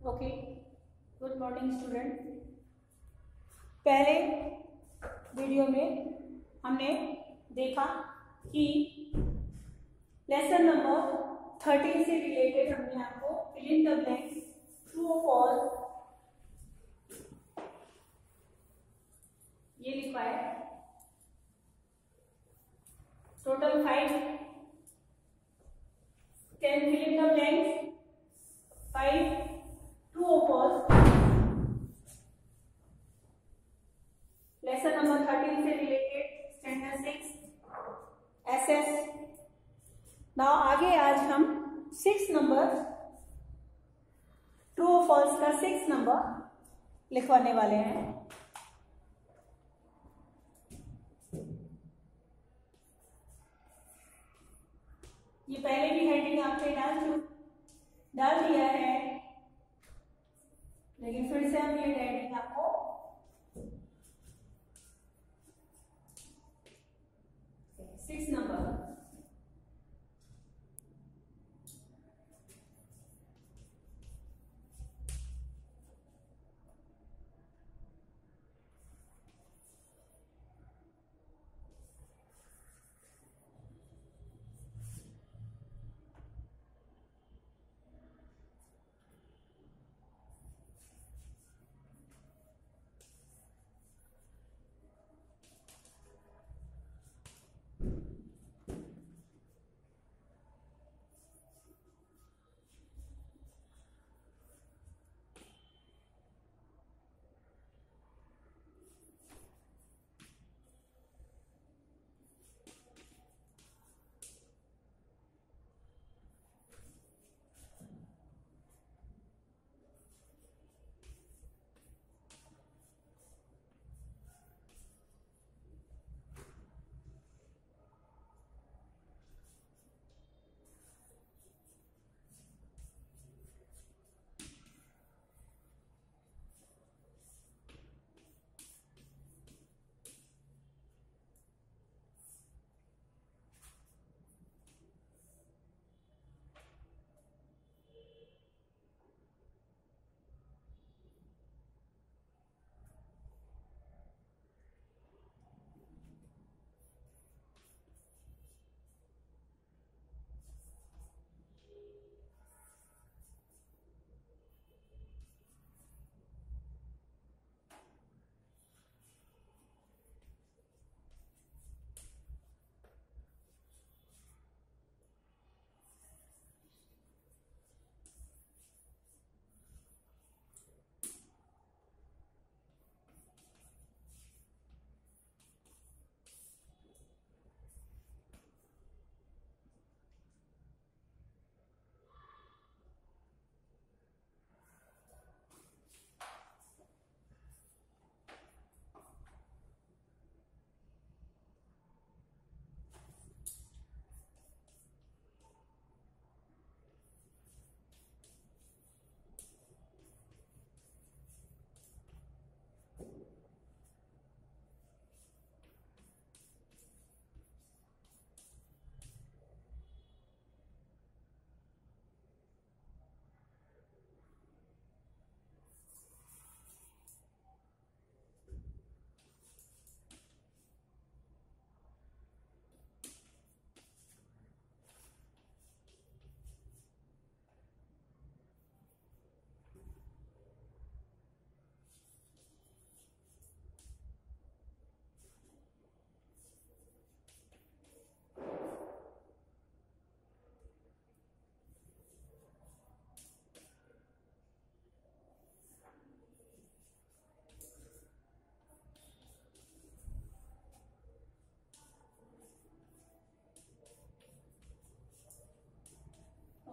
Okay, good morning student. पहले video में हमने देखा कि लेसन नंबर 13 से रिलेटेड हमने आपको fill in the blanks true और फॉल्स ये लिखा है। Total 5 10 fill in the blanks, 5 true or false। Lesson number 13 से रिलेटेड स्टैंडर्ड 6 एसएस। नाउ आगे आज हम 6 नंबर ट्रू और फॉल्स का 6 नंबर लिखवाने वाले हैं। ये पहले भी हेडिंग आपने डाल दिया है, लेकिन फिर से हम ये हेडिंग आपको six number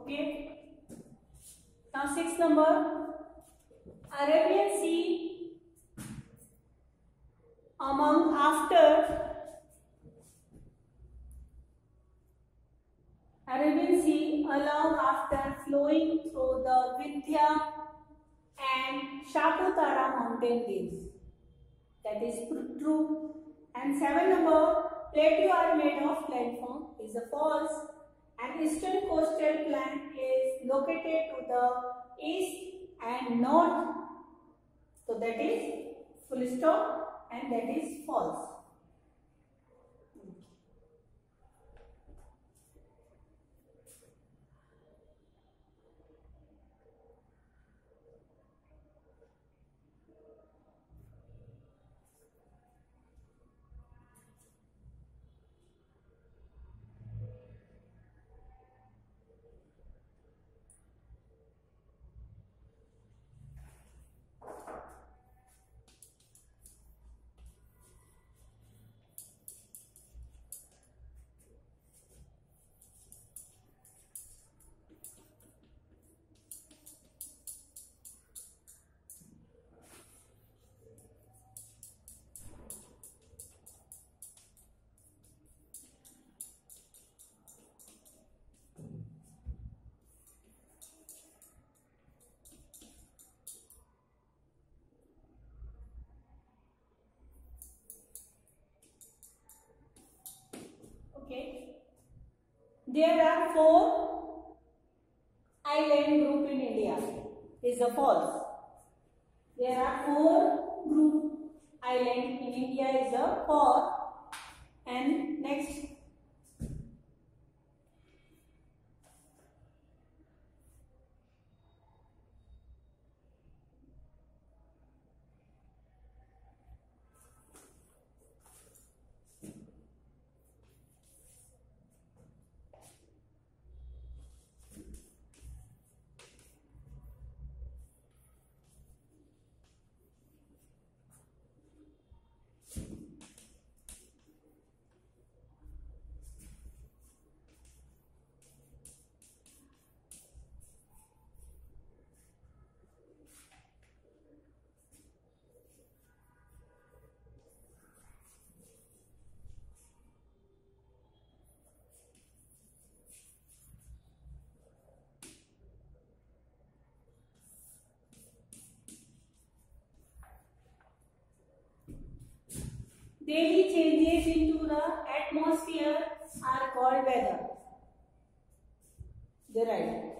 Okay. Now 6 number Arabian Sea among after Arabian Sea along after flowing through the Vindhya and Shaputara mountain range. That is true. And 7 number plateau are made of landform is a false. And eastern coastal plain is located to the east and not, so that is full stop and that is false. Okay. There are 4 island group in India. Is a false. There are 4 group island in India. Is a false. And next. Daily changes into the atmosphere are called weather. They right.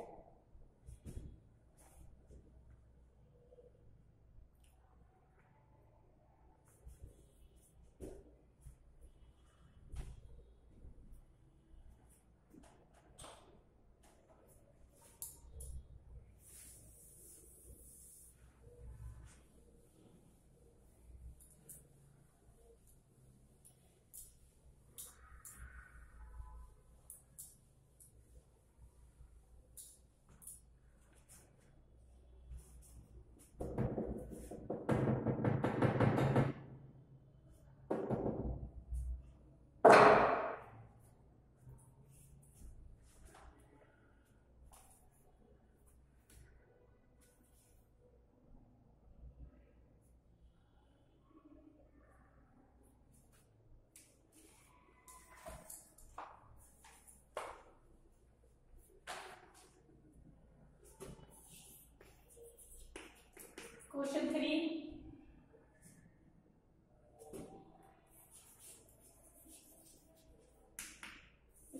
Question 3.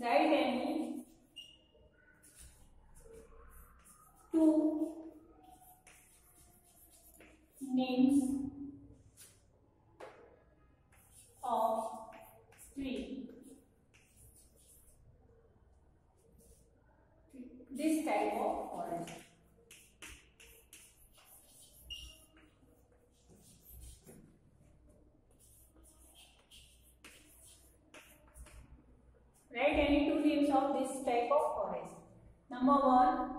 Write any 2 names of tree. This type of forest. Write any 2 names of this type of forest. Number 1.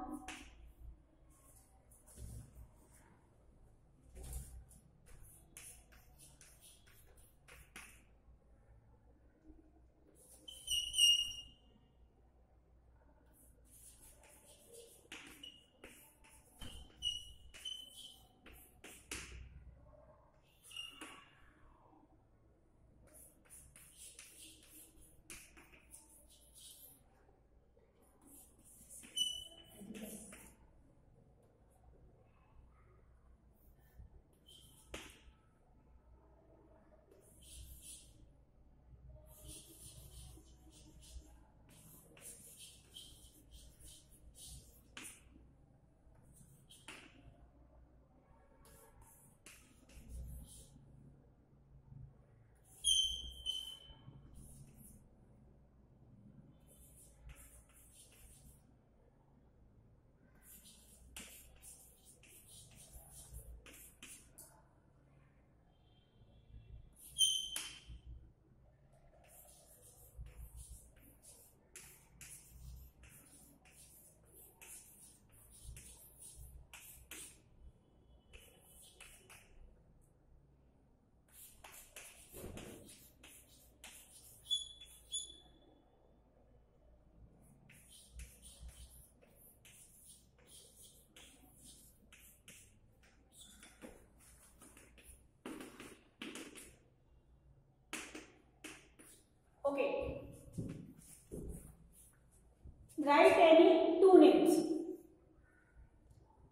Right any two names.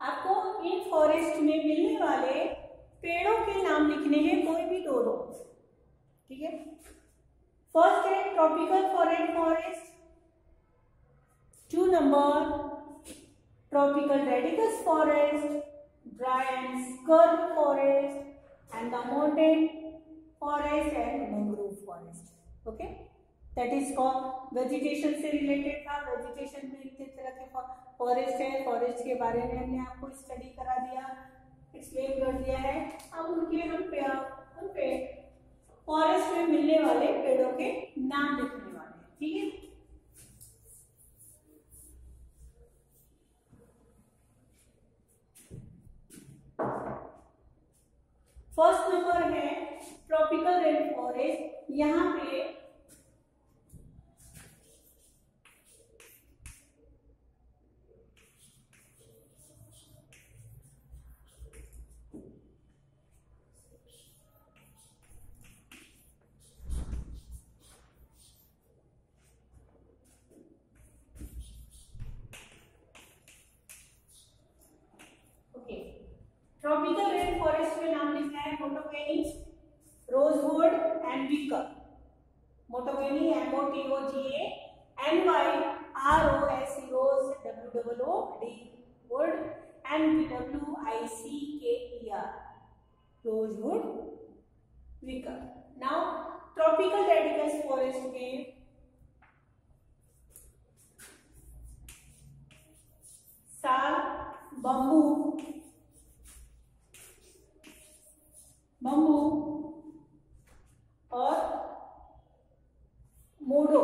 आपको इन forest में मिलने वाले पेड़ों के नाम लिखने हैं, कोई भी दो दो, ठीक है। फर्स्ट है tropical rain forest, 2 number tropical रेडिकस forest, dry and scrub forest and the mountain forest and mangrove forest. Okay, that is called vegetation से रिलेटेड था। वेजिटेशन में इतने तरह के फॉरेस्ट है, फॉरेस्ट के बारे में हमने आपको स्टडी करा दिया, एक्सप्लेन कर दिया है। अब उन पे फॉरेस्ट में मिलने वाले पेड़ों के नाम लिखने वाले हैं, ठीक है। फर्स्ट नंबर है ट्रॉपिकल रेन फॉरेस्ट। यहाँ पे ट्रॉपिकल रेन फॉरेस्ट में नाम लिखना है mahogany, rosewood and wicker. Mahogany MOTOGANYROSE rose WOOD wood and WICKER rosewood wicker. Now tropical रेडिकस फॉरेस्ट में साल, बम्बू और मोडो।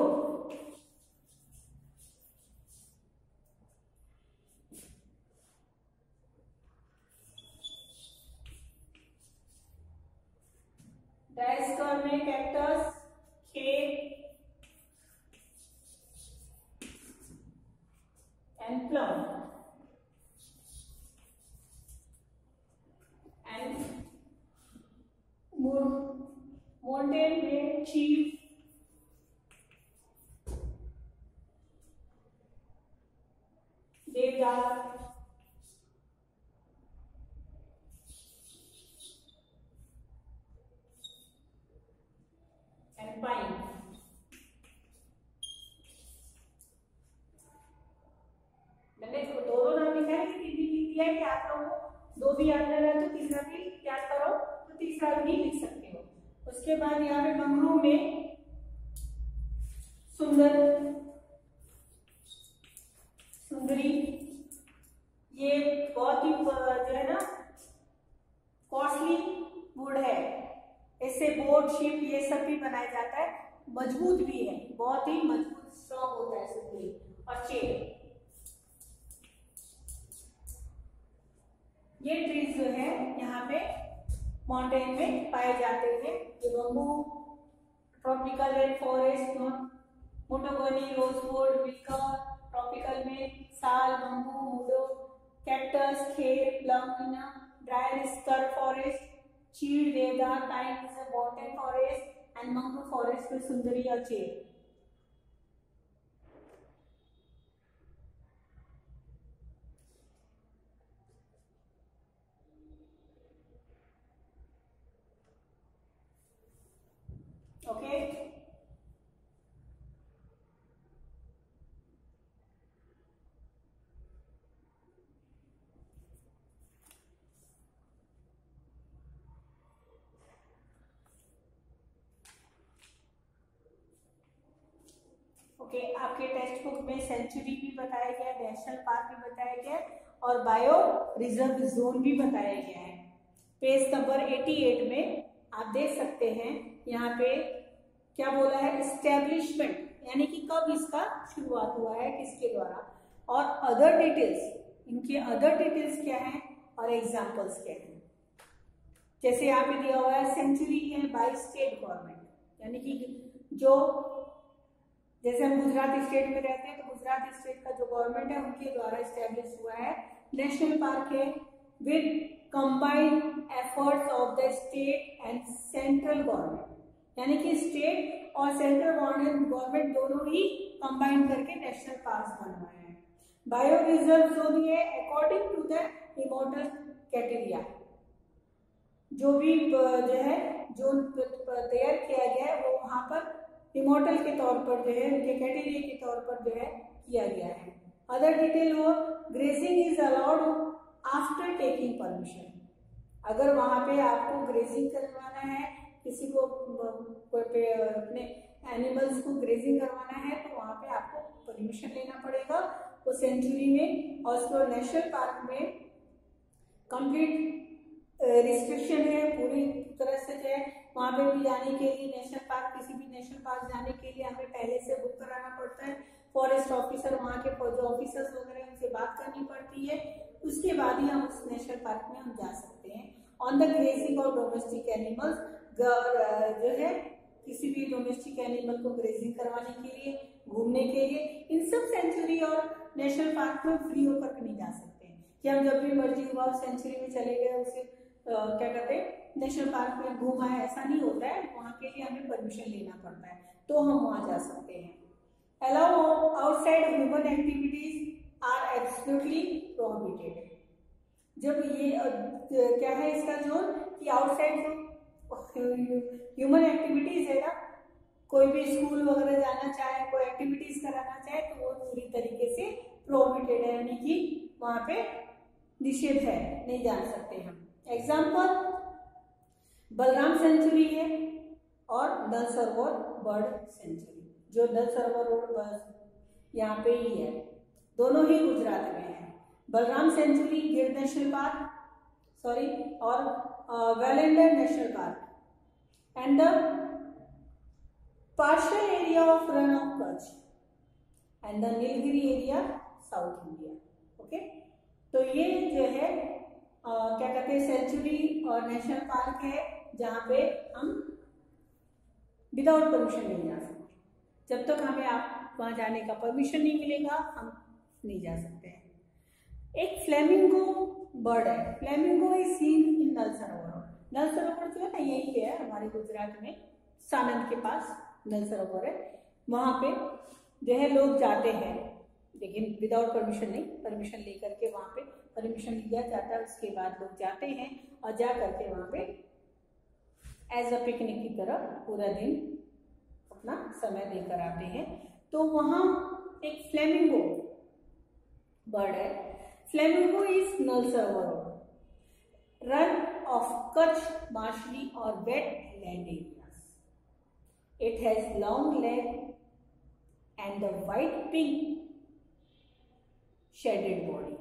डायस्कर में कैक्टस, खेत एंड प्लम एंड माउंटेन में चीफ, देवदार एंड पाइन। मैंने दो नाम लिखा है, तीन भी लिख दिया है कि आप लोगों को दो भी याद रहा है तो तीसरा भी याद करो, तो तीसरा भी लिख सकते हो। उसके बाद यहाँ पे मैंग्रोव में सुंदरी, ये बहुत ही जो है ना कॉस्टली वुड है, इससे बोट, शिप ये सब भी बनाया जाता है, मजबूत भी है, बहुत ही मजबूत स्ट्रॉन्ग होता है सुंदरी। और चेर, ये ट्रीज जो है यहाँ पे माउंटेन में पाए जाते हैं। ये bamboo, tropical rain forest, mahogany, rosewood, wicker, tropical में साल, बम्बू, मोडो, कैक्टस, खेर, plum, dry scrub forest, chir, deodar, pine is a mountain forest and mangrove forest में सुंदरी और चेर। ओके, ओके, आपके टेक्स्ट बुक में सेंचुरी भी बताया गया, नेशनल पार्क भी बताया गया और बायो रिजर्व जोन भी बताया गया है। पेज नंबर 88 में आप देख सकते हैं, यहाँ पे क्या बोला है, एस्टेब्लिशमेंट यानी कि कब इसका शुरुआत हुआ है, किसके द्वारा, और अदर डिटेल्स, इनके अदर डिटेल्स क्या है और एग्जांपल्स क्या है। जैसे यहाँ पे दिया हुआ है सेंचुरी है बाय स्टेट गवर्नमेंट, यानी कि जो जैसे हम गुजरात स्टेट में रहते हैं तो गुजरात स्टेट का जो गवर्नमेंट है उनके द्वारा एस्टेब्लिश हुआ है। नेशनल पार्क है with combined efforts of the state and central government, यानी कि स्टेट और सेंट्रल गवर्नमेंट दोनों ही कंबाइन करके नेशनल पार्क बनवाए हैं। बायो रिजर्व जोन ये according to the immortal criteria, जो भी जो है जोन तैयार किया गया है वो वहां पर इमोर्टल के तौर पर जो है उनके क्राइटेरिया के तौर पर जो है किया गया है। अदर डिटेल वो grazing is allowed after taking permission. अगर वहां पे आपको ग्रेजिंग करवाना है, किसी को अपने एनिमल्स को ग्रेजिंग करवाना है तो वहां पे आपको परमिशन लेना पड़ेगा। तो सेंचुरी में और उसको नेशनल पार्क में कंप्लीट रिस्ट्रिक्शन है पूरी तरह से जो है। वहां पे भी जाने के लिए नेशनल पार्क, किसी भी नेशनल पार्क जाने के लिए हमें पहले से बुक कराना पड़ता है। फॉरेस्ट ऑफिसर, वहाँ के जो ऑफिसर्स वगैरह उनसे बात करनी पड़ती है, उसके बाद ही हम उस नेशनल पार्क में हम जा सकते हैं। On the grazing of domestic animals, जो है किसी भी डोमेस्टिक एनिमल को ग्रेजिंग करवाने के लिए, घूमने के लिए, इन सब सेंचुरी और नेशनल पार्क में फ्री होकर नहीं जा सकते हैं कि हम जब भी मर्जी हुआ सेंचुरी में चले गए, उसे क्या कहते हैं नेशनल पार्क में घूमा है, ऐसा नहीं होता है। वहाँ के लिए हमें परमिशन लेना पड़ता है तो हम वहाँ जा सकते हैं। Allow outside human activities are absolutely prohibited. जब ये क्या है इसका जोन कि आउटसाइड ह्यूमन एक्टिविटीज है ना, कोई भी स्कूल वगैरह जाना चाहे, कोई एक्टिविटीज कराना चाहे तो वो पूरी तरीके से प्रोहिबिटेड है, यानी कि वहाँ पे निषेध है, नहीं जा सकते हम। एग्जाम्पल बलराम सेंचुरी है और दल सरोवर बर्ड सेंचुरी। जो दल सरोवर रोड यहाँ पे ही है, दोनों ही गुजरात में है। Balaram sanctuary Gir national park और Velavadar national park and the partial area of Rann of Kutch and the Nilgiri area south India. Okay, तो ये जो है क्या कहते हैं सेंचुरी और नेशनल पार्क है जहाँ पे हम विदाउट परमिशन नहीं जा सकते। जब तक हमें आप वहाँ जाने का परमिशन नहीं मिलेगा हम नहीं जा सकते हैं। एक फ्लेमिंगो बर्ड है, फ्लेमिंगो इज सीन इन नल सरोवर। नल सरोवर जो है ना यही पे है हमारे गुजरात में, सानंद के पास नल सरोवर है। वहाँ पे जो है लोग जाते हैं, लेकिन विदाउट परमिशन नहीं, परमिशन लेकर के वहाँ पे परमिशन लिया जाता है, उसके बाद लोग जाते हैं और जा करके वहाँ पे एज अ पिकनिक की तरह पूरा दिन अपना समय देकर आते हैं। तो वहाँ एक फ्लेमिंगो बर्ड है। Flamingo is Nal Sarovar Rann of Kutch marshy और wetland areas. It has long leg and the white pink shaded body.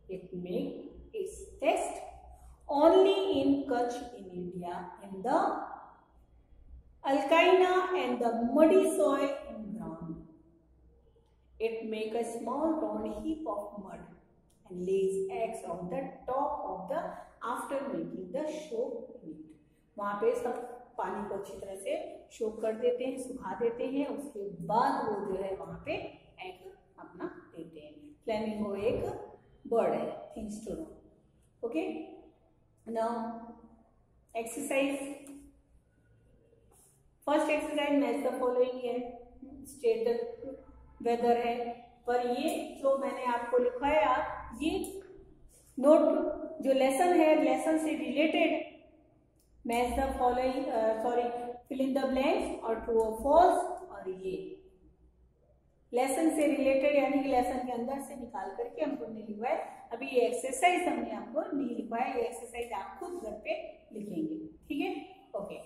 It makes its nest only in Kutch in India in the alkali and the muddy soil in ground. It makes a small round heap of mud and lays eggs on the top of the after making the soak in it. वहाँ पे सब पानी को अच्छी तरह से सोक कर देते हैं, सुखा देते हैं, उसके बाद वो जो है वहाँ पे एग अपना देते हैं। फ्लेमिंगो एक बर्ड है, things to know. Okay, now exercise. First exercise match the following है, स्टेट द वेदर है, पर ये जो मैंने आपको लिखवाया आप ये नोट, जो लेसन है लेसन से related match the following fill in the blanks और ट्रू और फॉल्स, और ये लेसन से रिलेटेड यानी कि लेसन के अंदर से निकाल करके हमको नहीं लिखवाए। अभी ये एक्सरसाइज हमने आपको नहीं लिखवाया, ये एक्सरसाइज आप खुद घर पे लिखेंगे, ठीक है। ओके,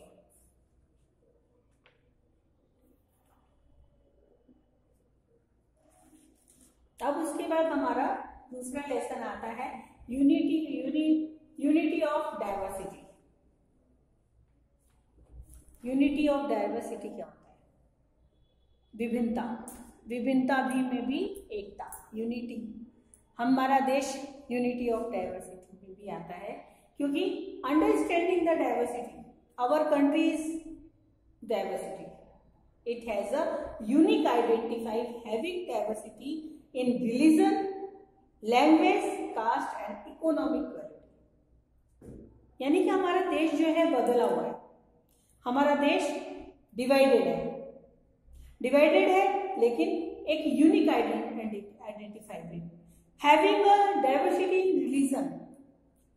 अब उसके बाद हमारा दूसरा लेसन आता है unity of diversity. Unity of diversity क्या होता है? विभिन्नता, विभिन्नता भी में भी एकता, यूनिटी। हमारा देश यूनिटी ऑफ डाइवर्सिटी में भी आता है, क्योंकि understanding the diversity, our country's diversity, it has a unique identified having diversity in religion, language, caste and economic quality. यानी कि हमारा देश जो है बदला हुआ है, हमारा देश डिवाइडेड है लेकिन एक unique identify having a diversity in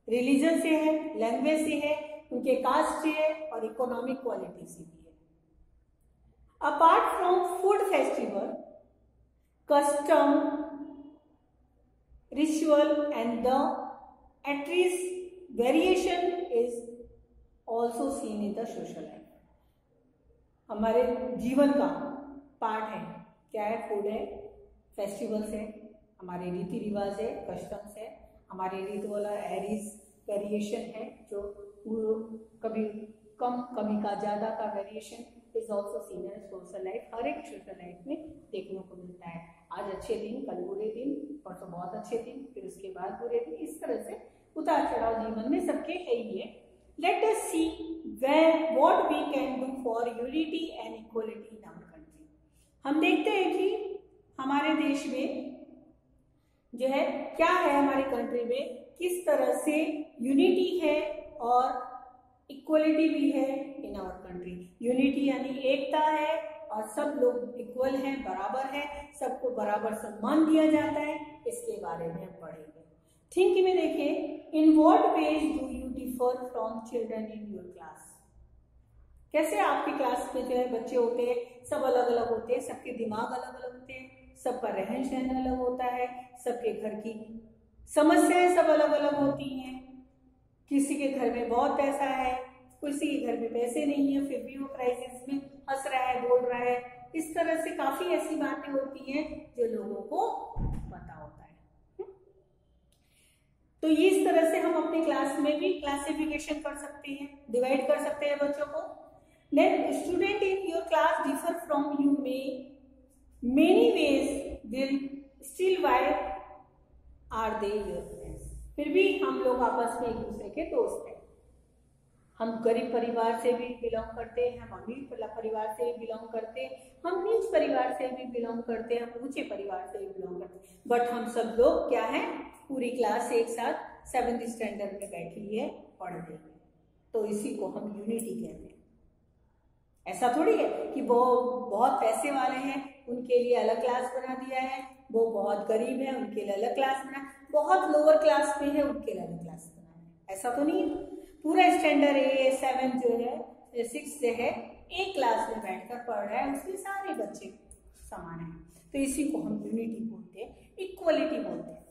religion से है, लैंग्वेज से है, उनके कास्ट से है और इकोनॉमिक क्वालिटी से भी है। Apart from food festival, custom, ritual and the attires variation is also seen in the social life. हमारे जीवन का पार्ट है, क्या है? फूड है, फेस्टिवल्स है, हमारे रीति रिवाज है, कस्टम्स है, हमारे रीत वाला एरीज वेरिएशन है जो कभी कम कभी का ज़्यादा का variation is also seen in social life. हर एक सोशल लाइफ में देखने को मिलता है। आज अच्छे दिन, कल बुरे दिन, परसों बहुत अच्छे दिन, फिर उसके बाद बुरे दिन, इस तरह से उतार चढ़ाव जीवन में सबके है ही है। Let us see what we can do for unity and equality in our country। हम देखते हैं कि हमारे देश में जो है क्या है, हमारे कंट्री में किस तरह से यूनिटी है और इक्वलिटी भी है इन आवर कंट्री। यूनिटी यानी एकता है और सब लोग इक्वल हैं, बराबर है, सबको बराबर सम्मान दिया जाता है, इसके बारे में हम पढ़ेंगे। थिंक में देखें, in what ways do you differ from children in your class. कैसे आपकी क्लास में जो है बच्चे होते हैं, सब अलग अलग होते हैं, सबके दिमाग अलग अलग होते हैं, सबका रहन सहन अलग होता है, सबके घर की समस्याएं सब अलग अलग होती हैं। किसी के घर में बहुत पैसा है, किसी के घर में पैसे नहीं है, फिर भी वो क्राइसिस में हंस रहा है, बोल रहा है। इस तरह से काफी ऐसी बातें होती हैं जो लोगों को पता होता है। तो इस तरह से हम अपने क्लास में भी क्लासिफिकेशन कर सकते हैं, डिवाइड कर सकते हैं बच्चों को। Then student in your class differ from you में many ways will still why are they your friends. फिर भी हम लोग आपस में एक दूसरे के दोस्त हैं। हम गरीब परिवार से भी बिलोंग करते हैं, हम अमीर परिवार से भी बिलोंग करते हैं, हम नीच परिवार से भी बिलोंग करते हैं, हम ऊंचे परिवार से भी बिलोंग करते हैं, बट हम सब लोग क्या हैं, पूरी क्लास एक साथ 7th स्टैंडर्ड में बैठी है पढ़ रही है। तो इसी को हम यूनिटी कहते हैं। ऐसा थोड़ी है कि वो बहुत पैसे वाले हैं उनके लिए अलग क्लास बना दिया है, वो बहुत गरीब है उनके लिए अलग क्लास बना, बहुत लोअर क्लास में है उनके लिए अलग क्लास बना है, ऐसा तो नहीं है। पूरा स्टैंडर्ड 7 जो है 6 जो है एक क्लास में बैठकर पढ़ रहा है, उसमें सारे बच्चे समान हैं। तो इसी को हम यूनिटी बोलते हैं, इक्वलिटी बोलते हैं,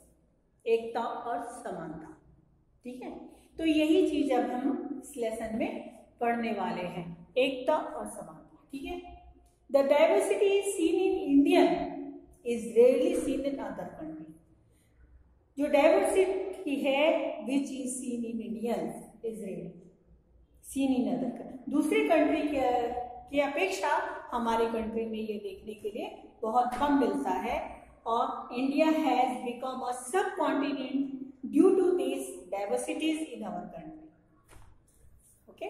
एकता और समानता। ठीक है, तो यही चीज अब हम इस लेसन में पढ़ने वाले हैं, एकता और समानता। ठीक है, the diversity is seen in Indian is rarely seen in other country. जो डाइवर्सिटी है which is seen in Indian is rarely seen in other country. दूसरे कंट्री की अपेक्षा हमारे कंट्री में ये देखने के लिए बहुत कम मिलता है। और India has become a subcontinent due to this diversities in our country. Okay.